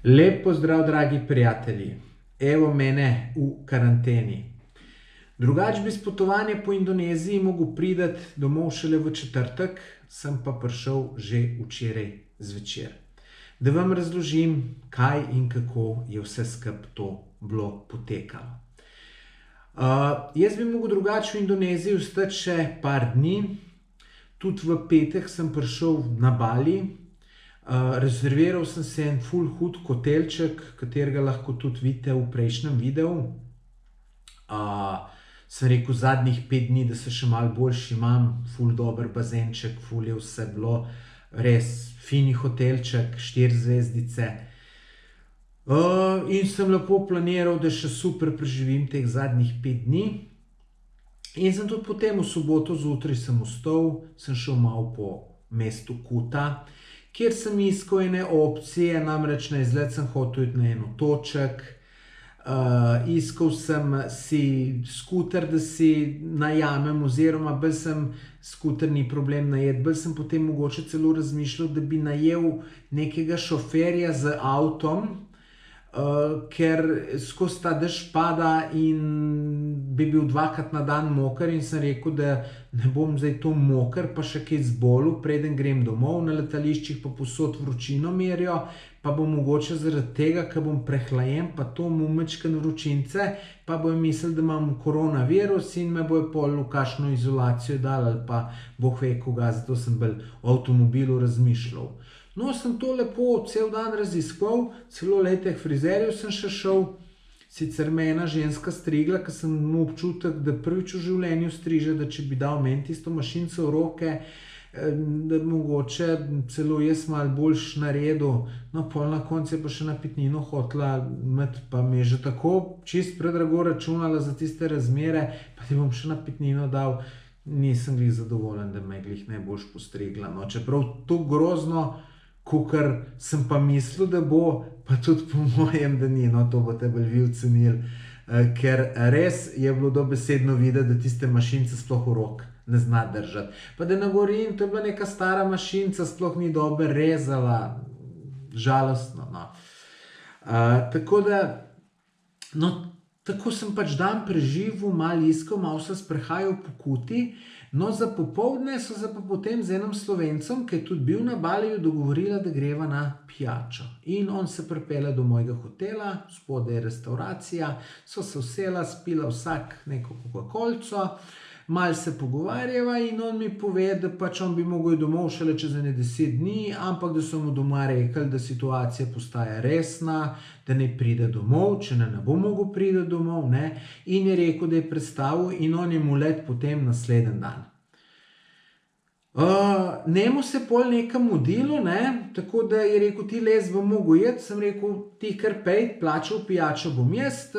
Lep pozdrav, dragi prijatelji. Evo mene v karanteni. Drugače bi s potovanja po Indoneziji mogel priti domov šele v četrtek, sem pa prišel že včeraj zvečer. Da vam razložim, kaj in kako je vse skupaj to bilo potekalo. Jaz bi mogel drugače v Indoneziji ostati še par dni. Tudi v petek sem prišel na Bali. Rezerviral sem se en ful hud hotelček, katerega lahko tudi vidite v prejšnjem videu. Sem rekel zadnjih 5 dni, da se še malo boljši imam, ful dober bazenček, ful je vse bilo, res fini hotelček, 4 zvezdice. In sem lepo planiral, da še super preživim teh zadnjih 5 dni. In sem tudi potem v soboto zjutraj sem vstal, sem šel malo po mestu Kuta, kjer sem iskal ene opcije, namreč na izlet sem hotel iti na en otoček. Iskal sem si skuter, da si najamem, oziroma bolj sem, skuter ni problem najeti, bolj sem potem mogoče celo razmišljal, da bi najel nekega šoferja z avtom, ker skozi ta dež pada in bi bil 2-krat na dan moker in sem rekel, da ne bom zdaj to moker, pa še kaj zbolel, preden grem domov. Na letališčih pa povsod vročino merijo, pa bom mogoče zaradi tega, ker bom prehlajen, pa to mečkeno vročince, pa bojo mislili, da imam koronavirus in me bojo pol v kakšno izolacijo dali ali pa bog ve koga, zato sem bolj o avtomobilu razmišljal. No, sem to lepo cel dan raziskal, celo glejte, k frizerju sem še šel, sicer me ena ženska strigla, ker sem imel občutek, da prvič v življenju striže, da če bi dal meni tisto mašinco v roke, da mogoče celo jaz malo boljš naredil. No, pol na koncu je pa še napitnino hotela imeti, pa mi je že tako čist predrago računala za tiste razmere, pa ti bom še napitnino dal. Nisem glih zadovoljen, da me je glih najboljš postrigla. No, čeprav to grozno, kakor sem pa mislil, da bo, pa tudi po mojem, da ni, no, to boste bolj vi ocenili. Ker res je bilo dobesedno videti, da tiste mašince sploh v rok ne zna držati. Pa da ne govorim, to je bila neka stara mašinca, sploh ni dobro rezala, žalostno, no. Tako da, no, tako sem pač dan preživel, malo iskal, malo se sprehajal po Kuti. No, za popoldne so se pa potem z enim Slovencem, ki je tudi bil na Baliju, dogovorila, da greva na pijačo. In on se pripelje do mojega hotela, spodaj je restavracija, so se usela, spila vsak neko kokakolico, malo se pogovarjava in on mi pove, da pač on bi mogel iti domov šele čez ene 10 dni, ampak da so mu doma rekli, da situacija postaja resna, da naj pride domov, če ne bo mogel priti domov, ne. In je rekel, da je prestavil in on je mu let potem naslednji dan. Njemu se pol nekam mudilo, ne, tako da je rekel, ti les bom mogel iti, sem rekel, ti kar pejt, plačal pijačo bom jaz,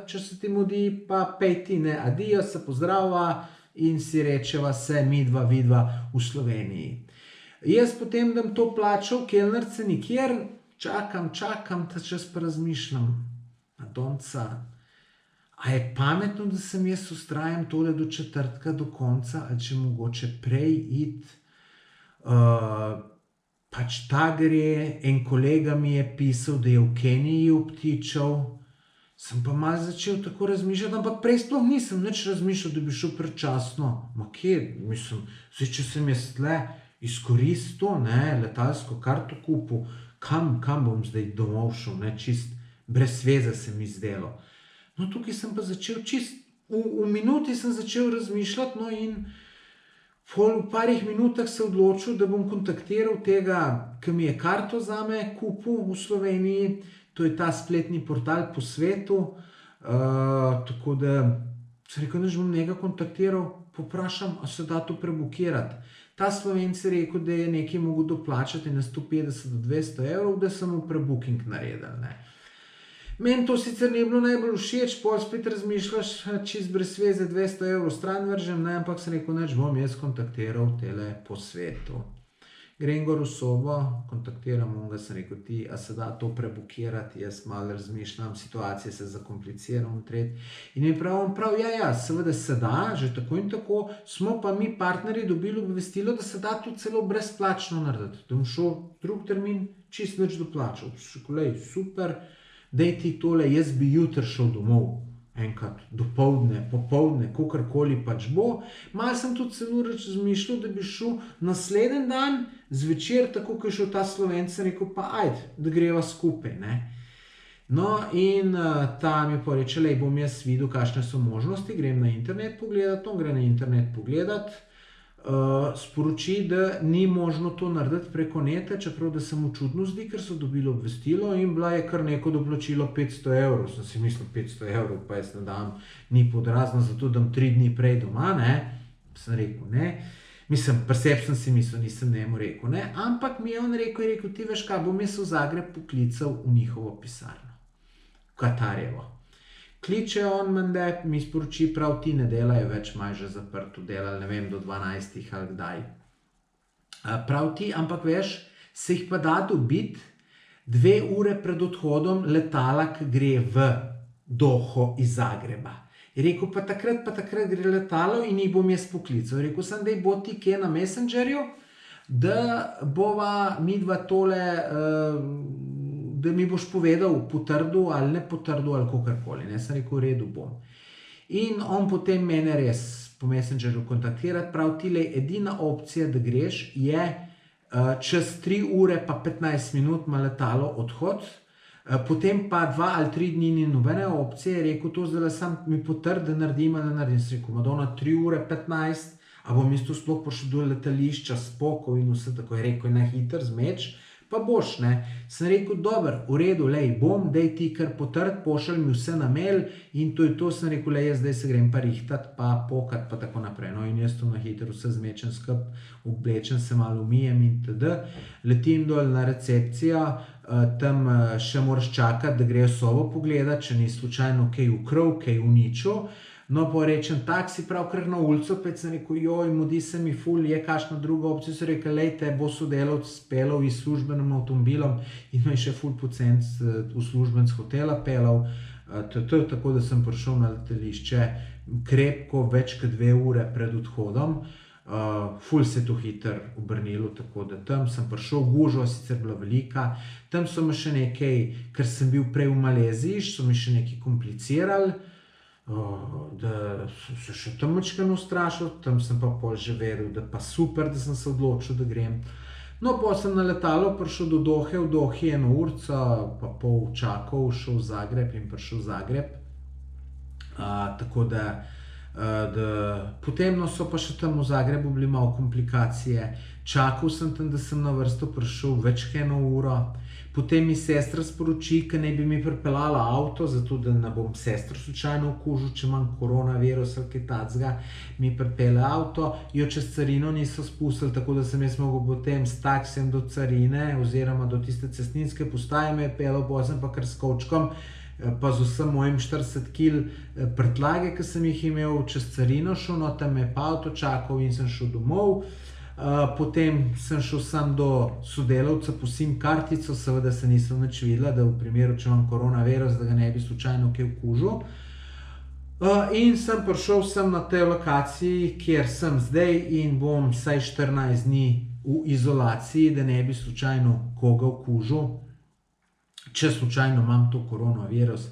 če se ti mudi, pa pej ti, ne, adijo, se pozdrava in si rečeva se midva vidva v Sloveniji. Jaz potem dam to plačal, kelnarice nikjer, čakam, ta čas pa razmišljam, Madonca, a je pametno, da sem jaz vztrajam tole do četrtka, do konca, ali če mogoče prej iti. Pač ta gre, en kolega mi je pisal, da je v Keniji obtičal, sem pa malo začel tako razmišljati, ampak prej sploh nisem nič razmišljal, da bi šel predčasno. Ma kje, mislim, zdaj, če sem jaz tle izkoristil, ne, letalsko karto kupil, kam bom zdaj domov šel, ne, čist brez veze se mi zdelo. No, tukaj sem pa začel čist, v minuti sem začel razmišljati, no, in pol v parih minutah se odločil, da bom kontaktiral tega, ki mi je karto zame kupil v Sloveniji, to je ta spletni portal Po svetu, tako da sem rekel, nič bom njega kontaktiral, povprašam, a se da to prebukirati. Ta Slovenec je rekel, da je nekaj mogel doplačati na 150 do 200 evrov, da sem mu prebooking naredil, ne. Meni to sicer ni bilo najbolj všeč, pol spet razmišljaš, čist brez veze 200 evrov stran vržem, ne, ampak sem rekel, nič bom jaz kontaktiral tele Po svetu. grem gor v sobo, kontaktiram onega, sem rekel, ti, a se da to prebukirati, jaz malo razmišljam, situacija se zakomplicira, in mi pravi, ja, seveda se da, že tako in tako, smo pa mi partnerji dobili obvestilo, da se da tudi celo brezplačno narediti, da bom šel drug termin, čist nič doplačal. Školej, super, daj ti tole, jaz bi jutri šel domov. Enkrat dopoldne, popoldne, kakorkoli pač bo. Malo sem tudi celo razmišljal, da bi šel naslednji dan zvečer, tako kot je šel ta Slovenec, rekel pa ajde, da greva skupaj, ne. No, in ta mi pa reče, lej, bom jaz videl, kakšne so možnosti, grem na internet pogledat, on gre na internet pogledat, sporoči, da ni možno to narediti preko neta, čeprav da se mu čudno zdi, ker so dobili obvestilo in bila je kar neko doplačilo 500 evrov. Sem si mislil, 500 evrov, pa jaz ne dam, ni podrazno, zato dam 3 dni prej doma, ne. Sem rekel, ne. Mislim, pri sebi sem si mislil, nisem njemu rekel, ne. Ampak mi je on rekel, ti veš kaj, bom jaz v Zagreb poklical v njihovo pisarno. Katarjevo. Kliče on mende, mi sporoči, prav ti ne delajo več, maj že zaprto, delali, ne vem, do 12 ali kdaj. Prav ti, ampak veš, se jih pa da dobiti 2 ure pred odhodom letala, ki gre v Doho iz Zagreba. Je rekel, pa takrat gre letalo in jih bom jaz poklical. Je rekel sem, daj bo ti kje na Messengerju, da bova midva tole, da mi boš povedal, potrdil ali ne potrdil ali kakorkoli, ne, sem rekel, v redu bom. In on potem mene res po Messengerju kontaktirati, prav tile, edina opcija, da greš, je čez 3 ure pa 15 minut ima letalo odhod, potem pa 2 ali 3 dni ni nobene opcije, je rekel, to zdaj sam mi potrdi, da naredim ali ne naredim. Sem rekel, Madonna, 3 ure 15, a bom isto sploh prišel do letališča, spokoj in vse tako, je rekel, na hiter zmeč, pa boš, ne. Sem rekel, dober, v redu, lej, bom, daj ti kar potrd, pošalj mi vse na mail in to je to, sem rekel, lej, jaz zdaj se grem pa rihtat, pa pokat, pa tako naprej. No, in jaz to na hiter vse zmečem skup, oblečem se malo umijem in td. Letim dol na recepcijo, tam še moraš čakati, da grejo sobo pogledat, če ni slučajno kaj ukral, kaj uničil. No, pa rečem, taksi pravkar na ulico, pa sem rekel, joj, mudi se mi ful, je kakšna druga opcija, so rekel, lej, te bo sodelavc pelal iz službenim avtomobilom in me je še ful pocent uslužbenc hotela pelal, tako da sem prišel na letališče krepko več kot 2 ure pred odhodom, ful se je to hiter obrnilo, tako da tam sem prišel, gužva sicer bila velika, tam so me še nekaj, ker sem bil prej v Maleziji, so mi še nekaj komplicirali, da sem se še tam majčkeno ustrašil, tam sem pa pol že vedel, da pa super, da sem se odločil, da grem. No, potem sem na letalo prišel do Dohe, v Dohi 1 urico, pa pol čakal, šel v Zagreb in prišel v Zagreb. Tako da potem no, so pa še tam v Zagrebu bili malo komplikacije. Čakal sem tam, da sem na vrsto prišel več kot 1 uro. Potem mi sestra sporoči, ker naj bi mi pripeljala avto, zato da ne bom sestro slučajno okužil, če imam koronavirus ali kaj takega, mi pripelje avto, jo čez carino niso spustili, tako da sem jaz mogel potem s taksijem do carine oziroma do tiste cestninske postaje me je peljal, potem sem pa kar s kovčkom, pa z vsem mojim 40 kil prtljage, ki sem jih imel, čez carino šel, no tam me je pa avto čakal in sem šel domov. Potem sem šel sam do sodelavca po SIM kartico, seveda se nisem nič videla, da v primeru, če imam koronavirus, da ga ne bi slučajno kaj okužil. In sem prišel sem na tej lokaciji, kjer sem zdaj in bom vsaj 14 dni v izolaciji, da ne bi slučajno koga okužil, če slučajno imam to koronavirus.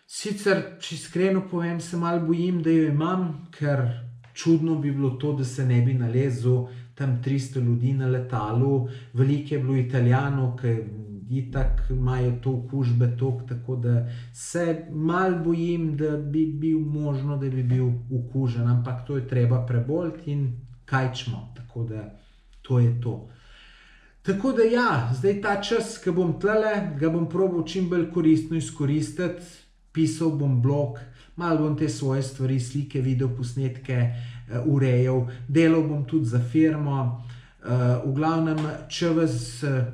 Sicer, če iskreno povem, se malo bojim, da jo imam, ker čudno bi bilo to, da se ne bi nalezel tam 300 ljudi na letalu, veliko je bilo Italijanov, ki itak imajo to okužbe toliko, tako da se malo bojim, da bi bil možno, da bi bil okužen, ampak to je treba preboleti in kajčmo, tako da to je to. Tako da ja, zdaj ta čas, ki bom tlele, ga bom probal čim bolj koristno izkoristiti, pisal bom blog, malo bom te svoje stvari, slike, video posnetke urejal, delal bom tudi za firmo. V glavnem, če vas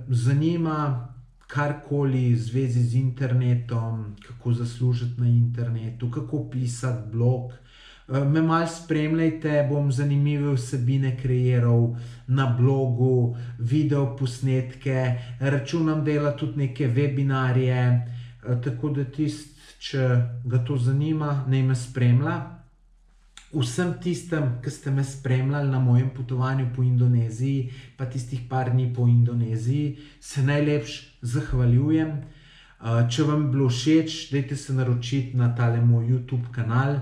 zanima karkoli v zvezi z internetom, kako zaslužiti na internetu, kako pisati blog, Me malo spremljajte, bom zanimive vsebine kreiral na blogu, video posnetke, računam delati tudi neke webinarje, tako da če ga to zanima, naj me spremlja. Vsem tistem, ki ste me spremljali na mojem potovanju po Indoneziji, pa tistih par dni po Indoneziji, se najlepše zahvaljujem. Če vam je bilo všeč, dajte se naročiti na tale moj YouTube kanal.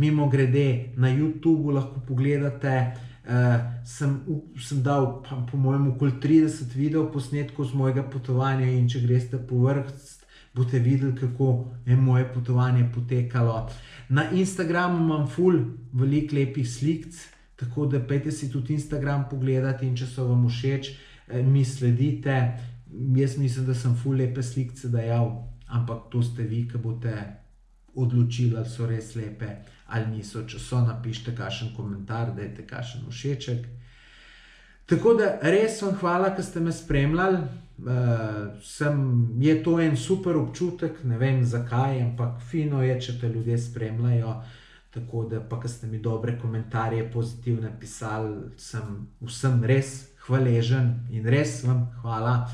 Mimogrede, na YouTubu lahko pogledate, sem dal po mojem okoli 30 video posnetkov z mojega potovanja in če greste po vrh, boste videli, kako je moje potovanje potekalo. Na Instagramu imam veliko lepih slikc, tako da pejte si tudi Instagram pogledati in če so vam všeč, mi sledite. Jaz mislim, da sem lepe slikce dajal, ampak to ste vi, ki boste odločili, ali so res lepe ali niso. Če so, napišite kakšen komentar, dajte kakšen všeček. Tako da res vam hvala, ki ste me spremljali. Je to en super občutek, ne vem zakaj, ampak fino je, če te ljudje spremljajo. Tako da pa, ki ste mi dobre komentarje pozitivne pisali, sem vsem res hvaležen in res vam hvala.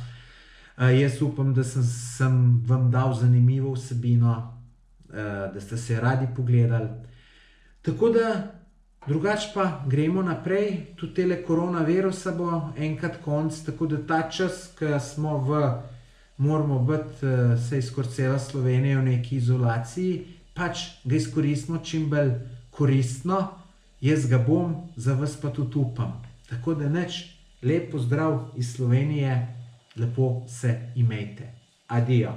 Jaz upam, da sem vam dal zanimivo vsebino, da ste se radi pogledali. Tako da drugače pa gremo naprej, tudi tele koronavirusa bo enkrat konc, tako da ta čas, ki moramo biti saj skoraj cela Slovenija v neki izolaciji, pač ga izkoristimo čim bolj koristno, jaz ga bom, za vas pa tudi upam. Tako da nič, lep pozdrav iz Slovenije, lepo se imejte. Adijo.